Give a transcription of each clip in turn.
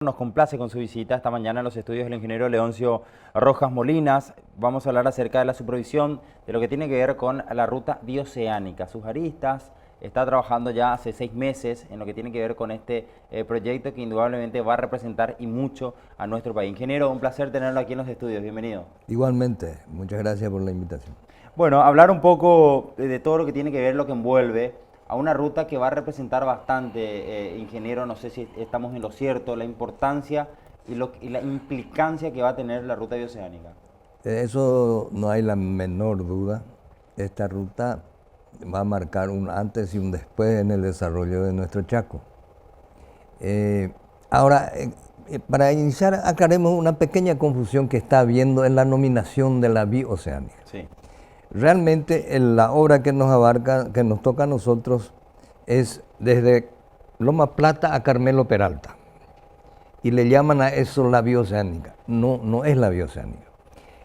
Nos complace con su visita esta mañana en los estudios del ingeniero Leoncio Rojas Molinas. Vamos a hablar acerca de la supervisión de lo que tiene que ver con la ruta bioceánica. Sus aristas está trabajando ya hace 6 meses en lo que tiene que ver con este proyecto que indudablemente va a representar y mucho a nuestro país. Ingeniero, un placer tenerlo aquí en los estudios. Bienvenido. Igualmente, muchas gracias por la invitación. Bueno, hablar un poco de todo lo que tiene que ver, lo que envuelve a una ruta que va a representar bastante, ingeniero, no sé si estamos en lo cierto, la importancia y la implicancia que va a tener la ruta bioceánica. De eso no hay la menor duda. Esta ruta va a marcar un antes y un después en el desarrollo de nuestro Chaco. Ahora, para iniciar, aclaremos una pequeña confusión que está habiendo en la nominación de la bioceánica. Sí. Realmente la obra que nos abarca, que nos toca a nosotros, es desde Loma Plata a Carmelo Peralta. Y le llaman a eso la bioceánica. No, no es la bioceánica.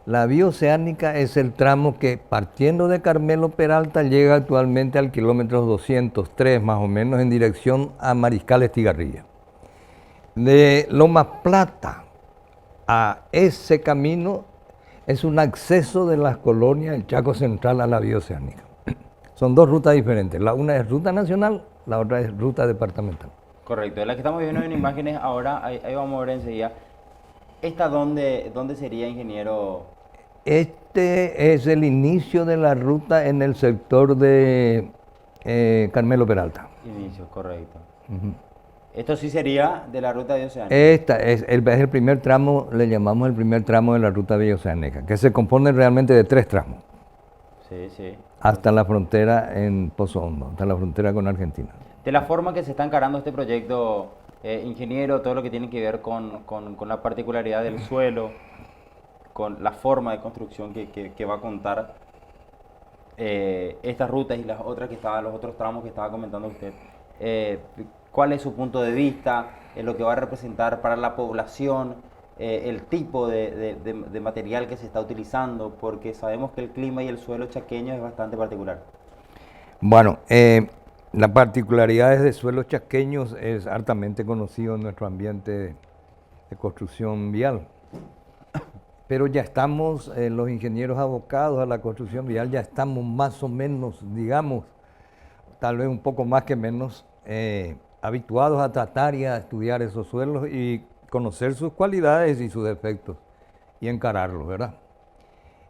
La bioceánica es el tramo que, partiendo de Carmelo Peralta, llega actualmente al kilómetro 203 más o menos en dirección a Mariscal Estigarribia. De Loma Plata a ese camino es un acceso de las colonias del Chaco Central a la bioceánica. Son dos rutas diferentes. La una es ruta nacional, la otra es ruta departamental. Correcto, la que estamos viendo en imágenes ahora, ahí vamos a ver enseguida. ¿Esta dónde sería, ingeniero? Este es el inicio de la ruta en el sector de Carmelo Peralta. Inicio, correcto. Esto sí sería de la ruta bioceánica. Esta es el primer tramo, le llamamos el primer tramo de la ruta bioceánica, que se compone realmente de 3 tramos. Sí, sí. Hasta la frontera en Pozo Hondo, hasta la frontera con Argentina. De la forma que se está encarando este proyecto, ingeniero, todo lo que tiene que ver con la particularidad del suelo, con la forma de construcción que va a contar estas rutas y las otras los otros tramos que estaba comentando usted. ¿Cuál es su punto de vista en lo que va a representar para la población, el tipo de material que se está utilizando? Porque sabemos que el clima y el suelo chaqueño es bastante particular. Bueno, las particularidades de suelos chaqueños es hartamente conocido en nuestro ambiente de construcción vial. Pero ya estamos, los ingenieros abocados a la construcción vial, ya estamos más o menos, digamos, tal vez un poco más que menos, habituados a tratar y a estudiar esos suelos y conocer sus cualidades y sus defectos y encararlos, ¿verdad?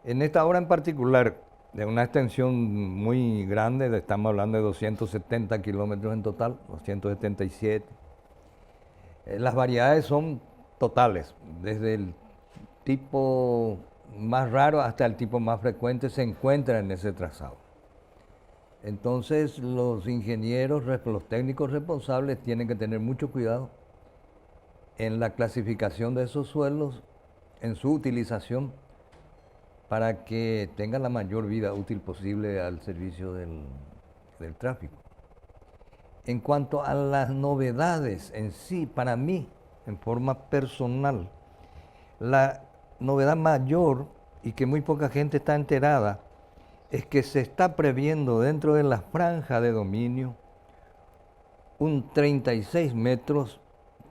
En esta obra en particular, de una extensión muy grande, estamos hablando de 270 kilómetros en total, 277. Las variedades son totales, desde el tipo más raro hasta el tipo más frecuente se encuentra en ese trazado. Entonces los ingenieros, los técnicos responsables tienen que tener mucho cuidado en la clasificación de esos suelos, en su utilización, para que tengan la mayor vida útil posible al servicio del tráfico. En cuanto a las novedades en sí, para mí, en forma personal, la novedad mayor y que muy poca gente está enterada es que se está previendo dentro de la franja de dominio un 36 metros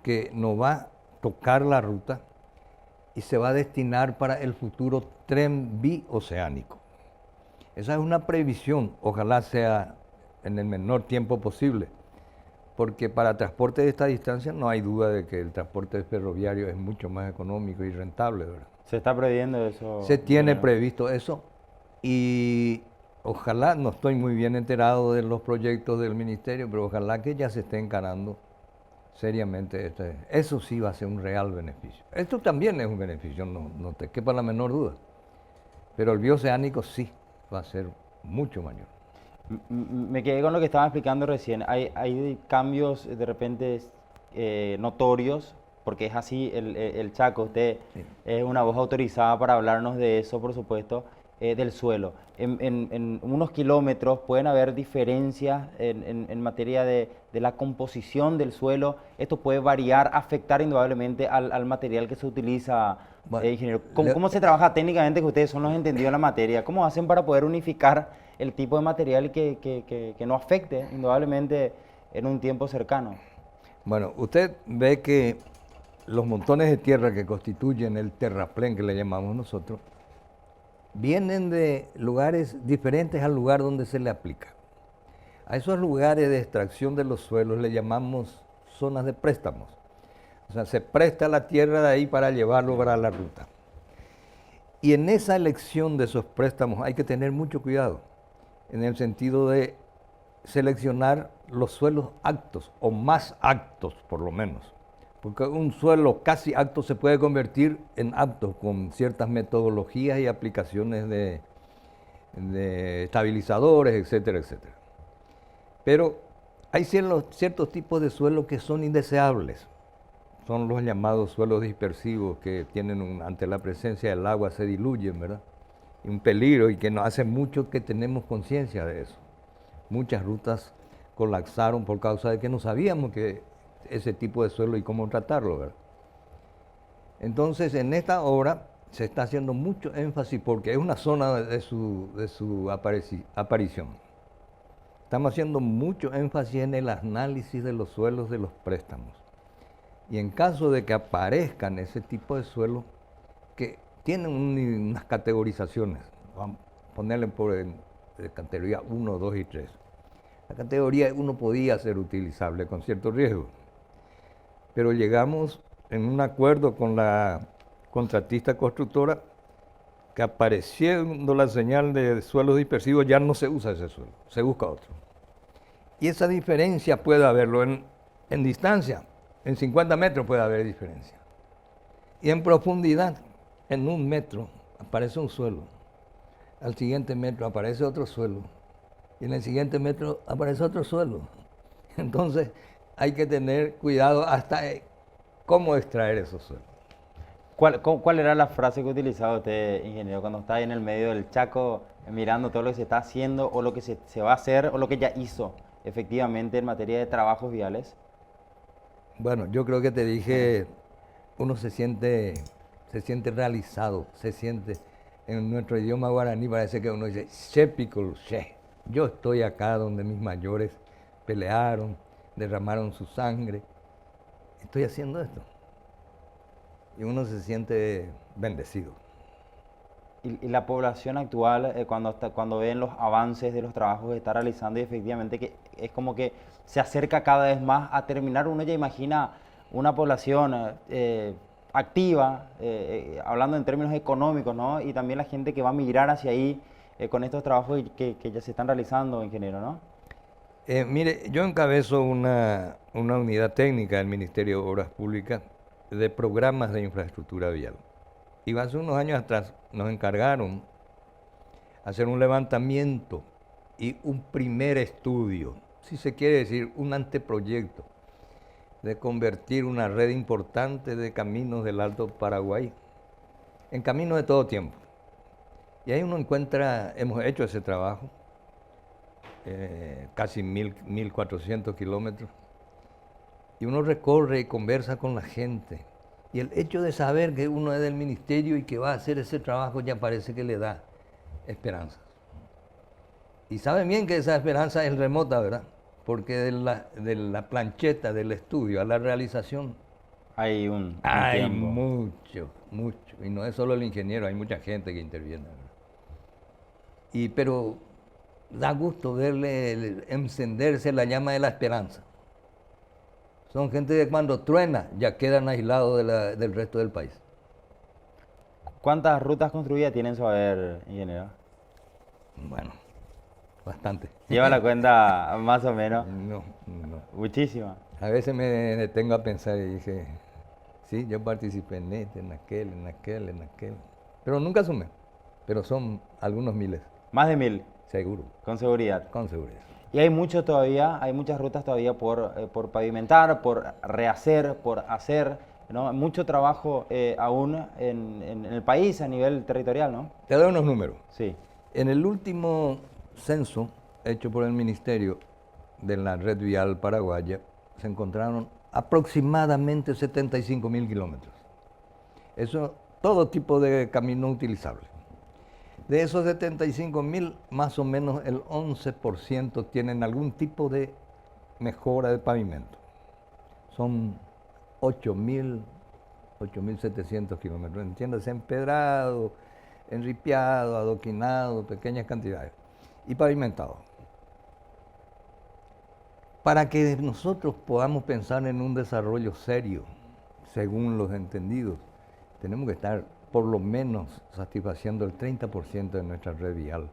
que nos va a tocar la ruta y se va a destinar para el futuro tren bioceánico. Esa es una previsión, ojalá sea en el menor tiempo posible, porque para transporte de esta distancia no hay duda de que el transporte ferroviario es mucho más económico y rentable, ¿verdad? ¿Se está previendo eso? Se tiene previsto eso y ojalá, no estoy muy bien enterado de los proyectos del ministerio, pero ojalá que ya se esté encarando seriamente eso sí va a ser un real beneficio. Esto también es un beneficio, no te quepa la menor duda, pero el bioceánico sí va a ser mucho mayor. Me quedé con lo que estaba explicando recién. Hay cambios de repente notorios, porque es así el Chaco. Usted Sí. es una voz autorizada para hablarnos de eso, por supuesto, del suelo. En unos kilómetros pueden haber diferencias en materia de la composición del suelo. Esto puede variar, afectar indudablemente al material que se utiliza, Bueno, ingeniero. ¿Cómo se trabaja técnicamente, que ustedes son los entendidos de la materia? ¿Cómo hacen para poder unificar el tipo de material que no afecte indudablemente en un tiempo cercano? bueno, usted ve que los montones de tierra que constituyen el terraplén que le llamamos nosotros, vienen de lugares diferentes al lugar donde se le aplica. A esos lugares de extracción de los suelos le llamamos zonas de préstamos. O sea, se presta la tierra de ahí para llevarlo para la ruta. Y en esa elección de esos préstamos hay que tener mucho cuidado, en el sentido de seleccionar los suelos aptos, o más aptos por lo menos. Porque un suelo casi apto se puede convertir en apto con ciertas metodologías y aplicaciones de estabilizadores, etcétera, etcétera. Pero hay ciertos tipos de suelos que son indeseables. Son los llamados suelos dispersivos que tienen ante la presencia del agua se diluyen, ¿verdad? Y un peligro, y que nos hace mucho que tenemos conciencia de eso. Muchas rutas colapsaron por causa de que no sabíamos que ese tipo de suelo y cómo tratarlo, ¿verdad? Entonces, en esta obra se está haciendo mucho énfasis porque es una zona de su aparición. Estamos haciendo mucho énfasis en el análisis de los suelos de los préstamos. Y en caso de que aparezcan ese tipo de suelos que tienen unas categorizaciones, vamos a ponerle por categoría 1, 2 y 3. La categoría 1 podía ser utilizable con cierto riesgo, pero llegamos en un acuerdo con la contratista constructora que, apareciendo la señal de suelos dispersivos, ya no se usa ese suelo, se busca otro. Y esa diferencia puede haberlo en distancia, en 50 metros puede haber diferencia. Y en profundidad, en 1 metro, aparece un suelo. Al siguiente metro aparece otro suelo. Y en el siguiente metro aparece otro suelo. Entonces hay que tener cuidado hasta cómo extraer esos suelos. ¿Cuál era la frase que utilizaba usted, ingeniero, cuando está ahí en el medio del Chaco, mirando todo lo que se está haciendo o lo que se va a hacer o lo que ya hizo efectivamente en materia de trabajos viales? Bueno, yo creo que te dije, uno se siente realizado, se siente, en nuestro idioma guaraní parece que uno dice, "Shepikul she". Yo estoy acá donde mis mayores pelearon, derramaron su sangre, estoy haciendo esto. Y uno se siente bendecido. Y la población actual, cuando ven los avances de los trabajos que está realizando y efectivamente que es como que se acerca cada vez más a terminar, uno ya imagina una población activa, hablando en términos económicos, ¿no? Y también la gente que va a migrar hacia ahí con estos trabajos que ya se están realizando, ingeniero, ¿no? Mire, yo encabezo una unidad técnica del Ministerio de Obras Públicas de programas de infraestructura vial. Y hace unos años atrás nos encargaron hacer un levantamiento y un primer estudio, si se quiere decir, un anteproyecto de convertir una red importante de caminos del Alto Paraguay en caminos de todo tiempo. Y ahí uno encuentra, hemos hecho ese trabajo, casi 1.400 kilómetros, y uno recorre y conversa con la gente. Y el hecho de saber que uno es del ministerio y que va a hacer ese trabajo ya parece que le da esperanza. Y saben bien que esa esperanza es remota, ¿verdad? Porque de la plancheta del estudio a la realización Hay un hay tiempo. mucho, mucho. Y no es solo el ingeniero, hay mucha gente que interviene, ¿verdad? Pero da gusto verle encenderse la llama de la esperanza. Son gente que cuando truena ya quedan aislados del resto del país. ¿Cuántas rutas construidas tienen su haber, ingeniero? Bueno, bastante. Lleva la cuenta más o menos. No, no. Muchísimas. A veces me detengo a pensar y dije, sí, yo participé en este, en aquel. Pero nunca sumé. Pero son algunos miles. Más de 1000, Seguro, con seguridad. con seguridad. Y hay mucho todavía, hay muchas rutas todavía por pavimentar, por rehacer, por hacer, ¿no? Mucho trabajo aún en el país a nivel territorial, ¿no? Te doy unos números. Sí. En el último censo hecho por el Ministerio de la Red Vial Paraguaya, se encontraron aproximadamente 75.000 kilómetros. Eso, todo tipo de camino utilizable. De esos 75.000, más o menos el 11% tienen algún tipo de mejora de pavimento. Son 8.000 8.700 kilómetros, entiéndase, empedrado, enripiado, adoquinado, pequeñas cantidades, y pavimentado. Para que nosotros podamos pensar en un desarrollo serio, según los entendidos, tenemos que estar por lo menos satisfaciendo el 30% de nuestra red vial,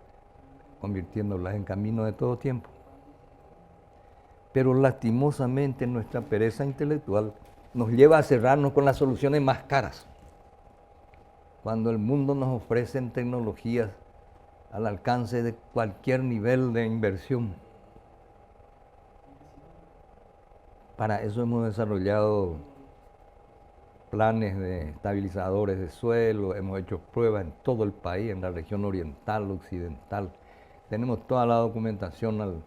convirtiéndolas en camino de todo tiempo. Pero lastimosamente nuestra pereza intelectual nos lleva a cerrarnos con las soluciones más caras, cuando el mundo nos ofrece tecnologías al alcance de cualquier nivel de inversión. Para eso hemos desarrollado planes de estabilizadores de suelo, hemos hecho pruebas en todo el país, en la región oriental, occidental. Tenemos toda la documentación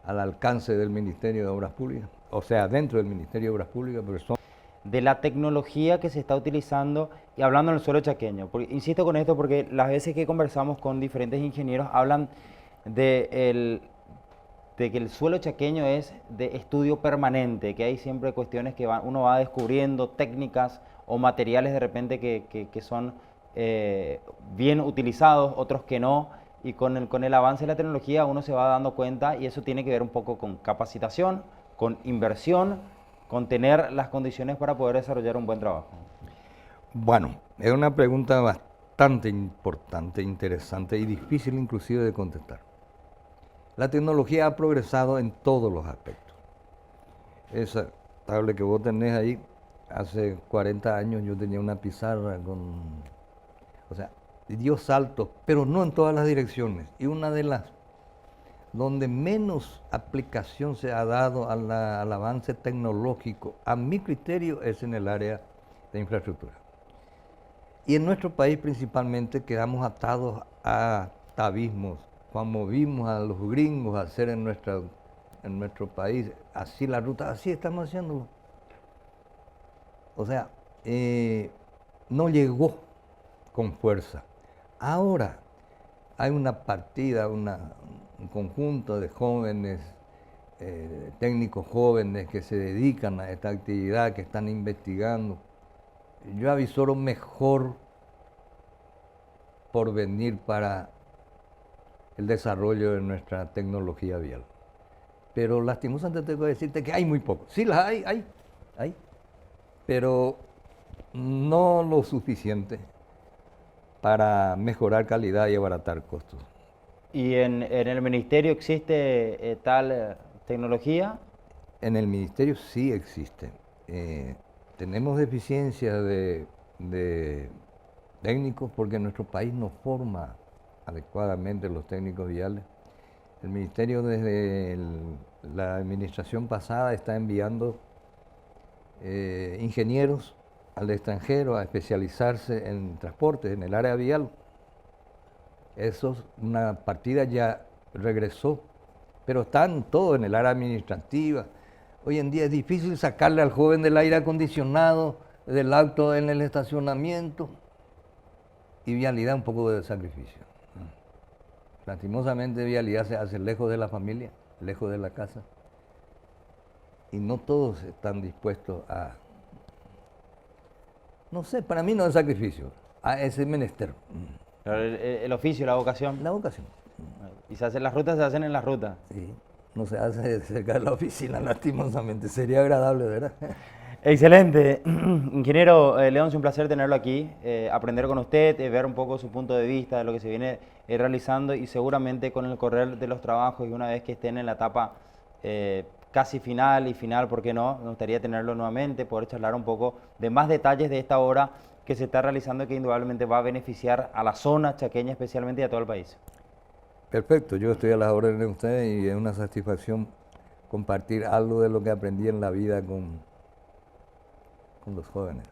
al alcance del Ministerio de Obras Públicas, o sea, dentro del Ministerio de Obras Públicas, pero son... De la tecnología que se está utilizando y hablando del suelo chaqueño. Insisto con esto porque las veces que conversamos con diferentes ingenieros hablan de que el suelo chaqueño es de estudio permanente, que hay siempre cuestiones que uno va descubriendo, técnicas o materiales de repente que son bien utilizados, otros que no, y con el avance de la tecnología uno se va dando cuenta, y eso tiene que ver un poco con capacitación, con inversión, con tener las condiciones para poder desarrollar un buen trabajo. Bueno, es una pregunta bastante importante, interesante y difícil inclusive de contestar. La tecnología ha progresado en todos los aspectos. Esa tablet que vos tenés ahí, hace 40 años yo tenía una pizarra o sea, dio saltos, pero no en todas las direcciones. Y una de las donde menos aplicación se ha dado al avance tecnológico, a mi criterio, es en el área de infraestructura. Y en nuestro país principalmente quedamos atados a atavismos. Cuando vimos a los gringos hacer en nuestro país así la ruta, así estamos haciéndolo. O sea, no llegó con fuerza. Ahora hay una partida, un conjunto de jóvenes, técnicos jóvenes que se dedican a esta actividad, que están investigando. Yo avisoro mejor por venir para el desarrollo de nuestra tecnología vial. Pero lastimosamente tengo que decirte que hay muy poco. Sí, las hay, pero no lo suficiente para mejorar calidad y abaratar costos. ¿Y en el ministerio existe tal tecnología? En el ministerio sí existe. Tenemos deficiencia de técnicos porque nuestro país no forma adecuadamente los técnicos viales. El ministerio desde la administración pasada está enviando ingenieros al extranjero a especializarse en transporte, en el área vial. Eso, una partida ya regresó, pero están todos en el área administrativa. Hoy en día es difícil sacarle al joven del aire acondicionado, del auto en el estacionamiento, y vialidad un poco de sacrificio. Lastimosamente vialidad se hace lejos de la familia, lejos de la casa, y no todos están dispuestos a... No sé, para mí no es sacrificio, a ese menester. El oficio, la vocación. La vocación. Y las rutas se hacen en las rutas. Sí, no se hace cerca de la oficina, lastimosamente. Sería agradable, ¿verdad? Excelente. Ingeniero León, es un placer tenerlo aquí, aprender con usted, ver un poco su punto de vista de lo que se viene realizando, y seguramente con el correr de los trabajos y una vez que estén en la etapa casi final, ¿por qué no? Me gustaría tenerlo nuevamente, poder charlar un poco de más detalles de esta obra que se está realizando y que indudablemente va a beneficiar a la zona chaqueña especialmente y a todo el país. Perfecto, yo estoy a las órdenes de ustedes y es una satisfacción compartir algo de lo que aprendí en la vida con los jóvenes.